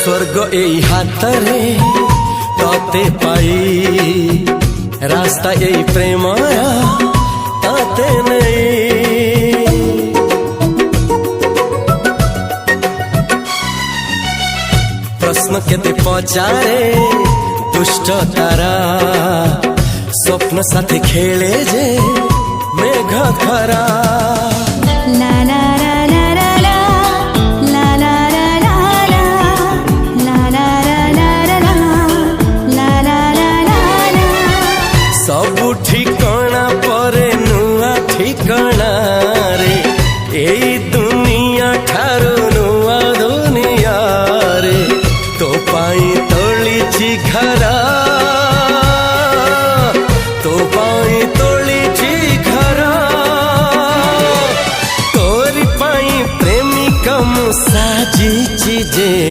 स्वर्ग एई हातरे तते पाई रास्ता एई प्रेमया ताते नहीं। प्रश्न केते पचारे दुष्ट तारा स्वप्न साथी खेले जे मेघ खरा। सबु ठिकाना परे नुआ ठिकाना रे एई दुनिया ठारू नुआ दुनिया रे। तो पाई तोलिछि घरा तो पाई तोलिछि घरा तोरी पाई प्रेमिका मु साजिछि जे।